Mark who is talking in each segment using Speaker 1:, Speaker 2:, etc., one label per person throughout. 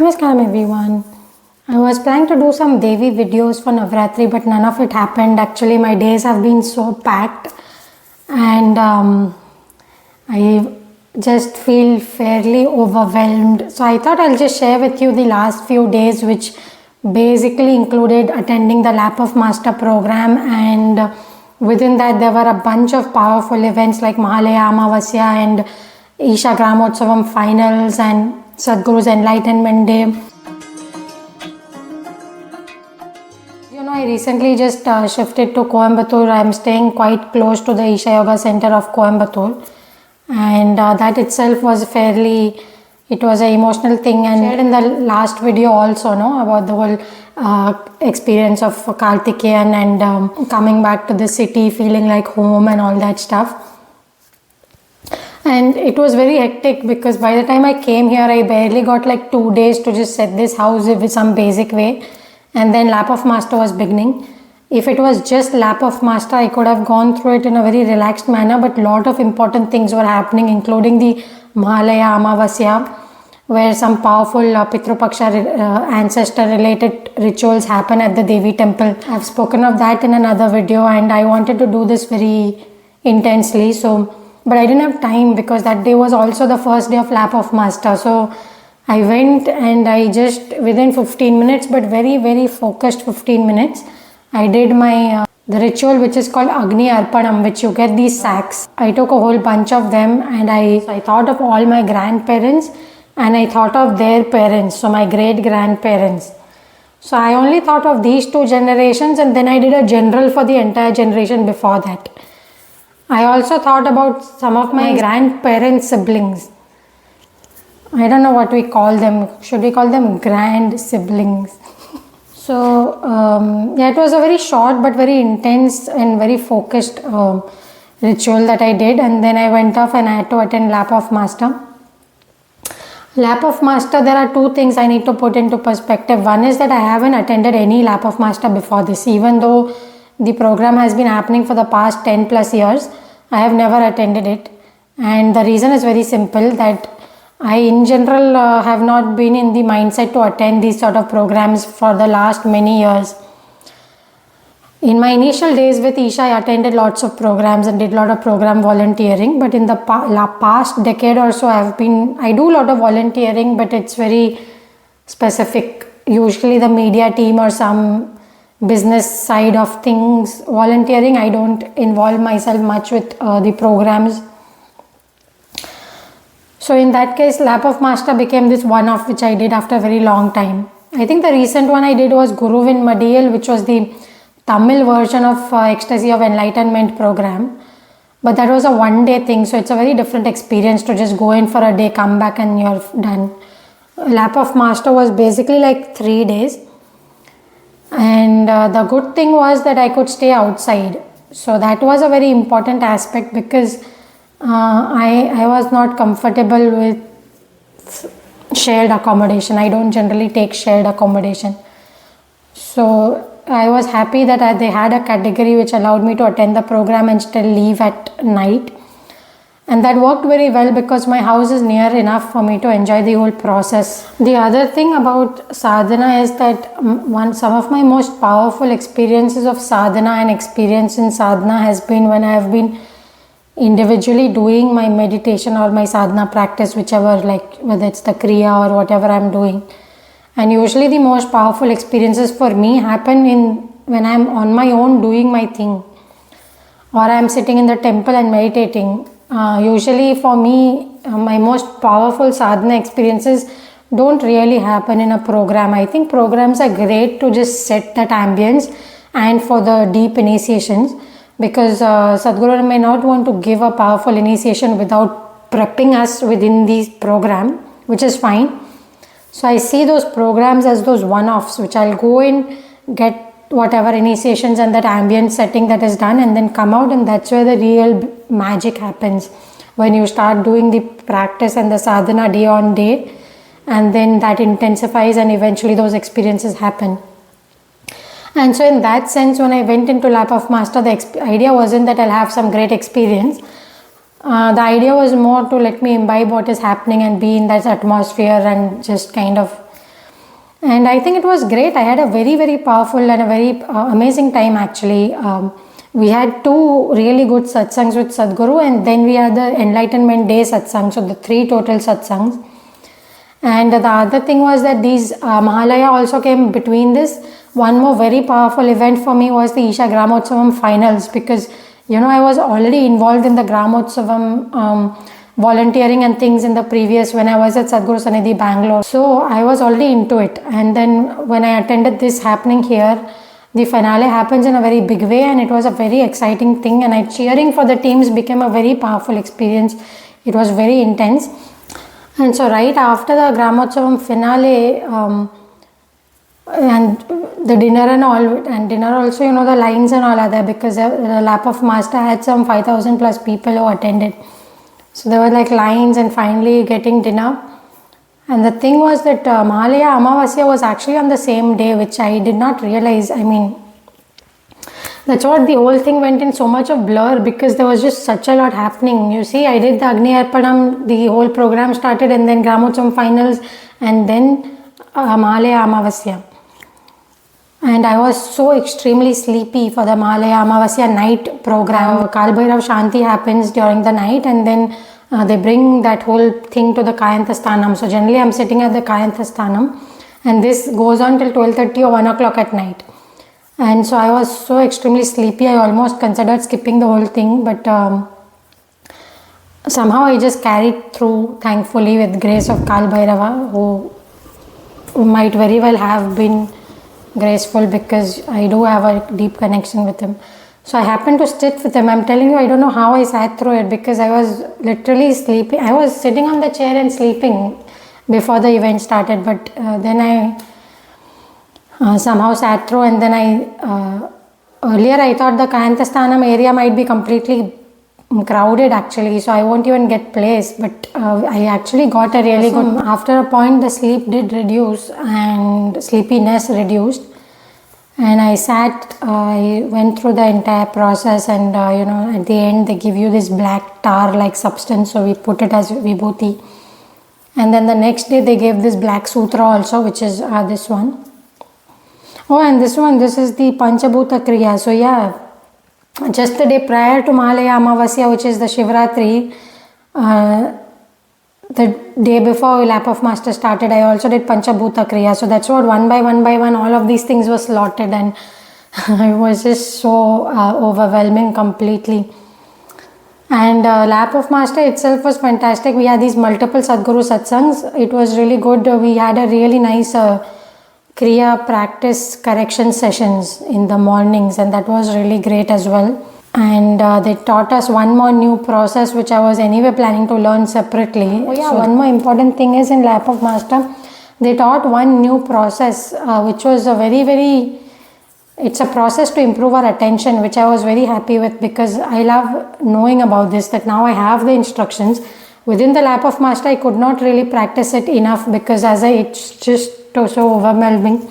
Speaker 1: Namaskaram everyone. I was planning to do some Devi videos for Navratri, but none of it happened. Actually, my days have been so packed and I just feel fairly overwhelmed. So I thought I'll just share with you the last few days, which basically included attending the Lap of Master program, and within that there were a bunch of powerful events like Mahalaya Amavasya and Isha Gramotsavam finals and Sadhguru's Enlightenment Day. You know, I recently just shifted to Coimbatore. I'm staying quite close to the Isha Yoga Center of Coimbatore, and that itself was it was an emotional thing, and shared in the last video also, about the whole experience of Kartikeyan and coming back to the city, feeling like home and all that stuff. And it was very hectic because by the time I came here, I barely got like 2 days to just set this house with some basic way, and then Lap of Master was beginning. If it was just Lap of Master, I could have gone through it in a very relaxed manner, but lot of important things were happening, including the Mahalaya Amavasya, where some powerful Pitrupaksha ancestor related rituals happen at the Devi temple. I've spoken of that in another video, and I wanted to do this very intensely, but I didn't have time because that day was also the first day of Lap of Master. So I went and I just within 15 minutes, but very, very focused 15 minutes, I did my the ritual which is called Agni Arpanam, which you get these sacks. I took a whole bunch of them, and I thought of all my grandparents and I thought of their parents, so my great grandparents. So I only thought of these 2 generations, and then I did a general for the entire generation before that. I also thought about some of my grandparents' siblings. I don't know what we call them. Should we call them grand siblings? So it was a very short but very intense and very focused ritual that I did, and then I went off and I had to attend Lap of Master. Lap of Master, there are 2 things I need to put into perspective. One is that I haven't attended any Lap of Master before this, even though the program has been happening for the past 10 plus years. I have never attended it, and the reason is very simple, that I in general have not been in the mindset to attend these sort of programs for the last many years. In my initial days with Isha, I attended lots of programs and did a lot of program volunteering, but in the past decade or so I do a lot of volunteering, but it's very specific, usually the media team or some business side of things. Volunteering, I don't involve myself much with the programs. So in that case, Lap of Master became this one-off which I did after a very long time. I think the recent one I did was Guruvin Madiyal, which was the Tamil version of Ecstasy of Enlightenment program, but that was a 1-day thing, so it's a very different experience to just go in for a day, come back and you're done. Lap of Master was basically like 3 days. And the good thing was that I could stay outside, so that was a very important aspect, because I was not comfortable with shared accommodation. I don't generally take shared accommodation, so I was happy that they had a category which allowed me to attend the program and still leave at night, and that worked very well because my house is near enough for me to enjoy the whole process. The other thing about sadhana is that some of my most powerful experiences of sadhana and experience in sadhana has been when I have been individually doing my meditation or my sadhana practice, whichever, like whether it's the kriya or whatever I'm doing. And usually the most powerful experiences for me happen when I'm on my own doing my thing, or I'm sitting in the temple and meditating. Usually for me, my most powerful sadhana experiences don't really happen in a program. I think programs are great to just set that ambience and for the deep initiations, because Sadhguru may not want to give a powerful initiation without prepping us within the program, which is fine. So I see those programs as those one-offs, which I'll go in, get whatever initiations and that ambient setting that is done, and then come out, and that's where the real magic happens, when you start doing the practice and the sadhana day on day, and then that intensifies and eventually those experiences happen. And so in that sense, when I went into Lap of Master, the idea wasn't that I'll have some great experience. The idea was more to let me imbibe what is happening and be in that atmosphere and just kind of And I think it was great. I had a very, very powerful and a very amazing time actually. We had 2 really good satsangs with Sadhguru, and then we had the Enlightenment Day satsang, so the 3 total satsangs. And the other thing was that these Mahalaya also came between this. One more very powerful event for me was the Isha Gramotsavam finals, because I was already involved in the Gramotsavam volunteering and things in the previous, when I was at Sadhguru Sanidhi, Bangalore. So I was already into it. And then when I attended this happening here, the finale happens in a very big way, and it was a very exciting thing, and cheering for the teams became a very powerful experience. It was very intense. And so right after the Gramotsavam finale, and the dinner and all, and dinner also, the lines and all are there, because the lap of master had some 5,000 plus people who attended. So there were like lines, and finally getting dinner. And the thing was that Mahalaya Amavasya was actually on the same day, which I did not realize. I mean, that's what the whole thing went in so much of blur, because there was just such a lot happening. You see, I did the Agni Arpanam, the whole program started, and then Gramotsavam finals, and then Mahalaya Amavasya. And I was so extremely sleepy for the Mahalaya Amavasya night program. Kaal Bhairava Shanti happens during the night, and then they bring that whole thing to the Kayantasthanam. So generally I'm sitting at the Kayantasthanam, and this goes on till 12:30 or 1 o'clock at night. And so I was so extremely sleepy, I almost considered skipping the whole thing, but somehow I just carried through, thankfully, with grace of Kaal Bhairava, who might very well have been graceful, because I do have a deep connection with him. So I happened to sit with him. I'm telling you, I don't know how I sat through it, because I was literally sleeping. I was sitting on the chair and sleeping before the event started, but then I somehow sat through, and then earlier I thought the Kayantasthanam area might be completely crowded actually, so I won't even get place, but I actually got a really good. After a point, the sleep did reduce and sleepiness reduced, and I sat, I went through the entire process, and at the end they give you this black tar like substance, so we put it as vibhuti, and then the next day they gave this black sutra also, which is this one. Oh, and this is the Panchabhoota Kriya. So yeah, just the day prior to Mahalaya Amavasya, which is the Shivratri, the day before lap of master started, I also did Panchabhoota Kriya. So that's what one by one all of these things were slotted, and it was just so overwhelming completely. And lap of master itself was fantastic. We had these multiple Sadhguru satsangs. It was really good. We had a really nice Kriya practice correction sessions in the mornings, and that was really great as well. And they taught us one more new process, which I was anyway planning to learn separately. Oh yeah, so one more important thing is in lap of master, they taught one new process, which was a it's a process to improve our attention, which I was very happy with, because I love knowing about this, that now I have the instructions. Within the lap of master, I could not really practice it enough, because it's just so overwhelming.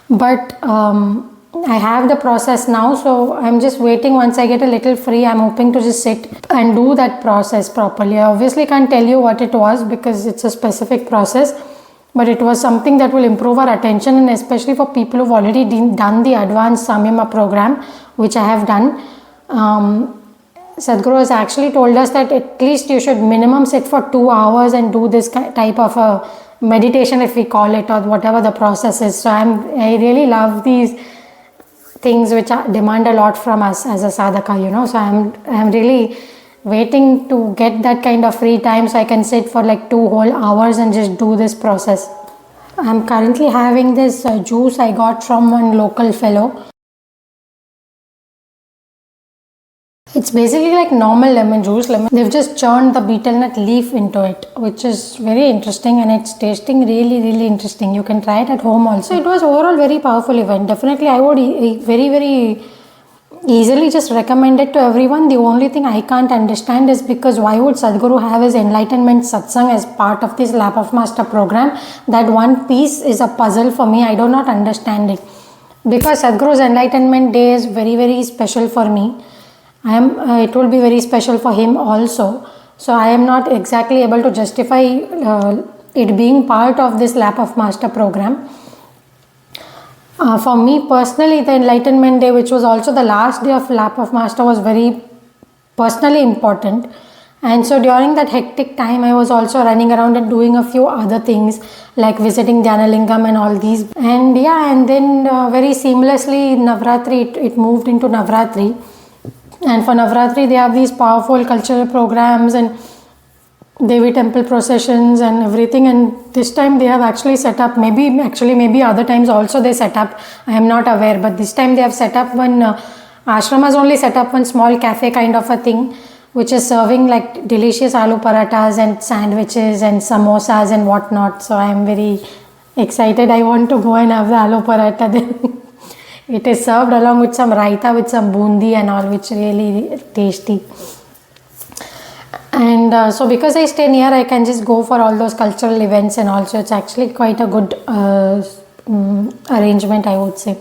Speaker 1: But I have the process now, so I'm just waiting. Once I get a little free, I'm hoping to just sit and do that process properly. I obviously can't tell you what it was, because it's a specific process, but it was something that will improve our attention, and especially for people who've already done the advanced Samyama program, which I have done. Sadhguru has actually told us that at least you should minimum sit for 2 hours and do this type of a meditation, if we call it, or whatever the process is. So I really love these things which demand a lot from us as a sadhaka, so I'm really waiting to get that kind of free time, so I can sit for like 2 whole hours and just do this process. I'm currently having this juice I got from one local fellow. It's basically like normal lemon juice. They've just churned the betel nut leaf into it, which is very interesting, and it's tasting really, really interesting. You can try it at home also. It was overall very powerful event. Definitely I would very, very easily just recommend it to everyone. The only thing I can't understand is, because why would Sadhguru have his Enlightenment satsang as part of this lap of master program? That one piece is a puzzle for me. I do not understand it, because Sadhguru's Enlightenment Day is very, very special for me. It will be very special for him also. So I am not exactly able to justify it being part of this Lap of Master program. For me personally, the Enlightenment Day, which was also the last day of Lap of Master, was very personally important. And so during that hectic time, I was also running around and doing a few other things like visiting Dhyanalingam and all these. And yeah, and then very seamlessly Navratri, it moved into Navratri. And for Navratri, they have these powerful cultural programs and Devi temple processions and everything. And this time they have actually set up, maybe other times also they set up, I am not aware, but this time they have set up one, ashram has only set up one small cafe kind of a thing, which is serving like delicious aloo parathas and sandwiches and samosas and whatnot. So I am very excited. I want to go and have the aloo paratha then. It is served along with some raita with some bundi and all, which really tasty. And so because I stay near, I can just go for all those cultural events and also it's actually quite a good arrangement, I would say.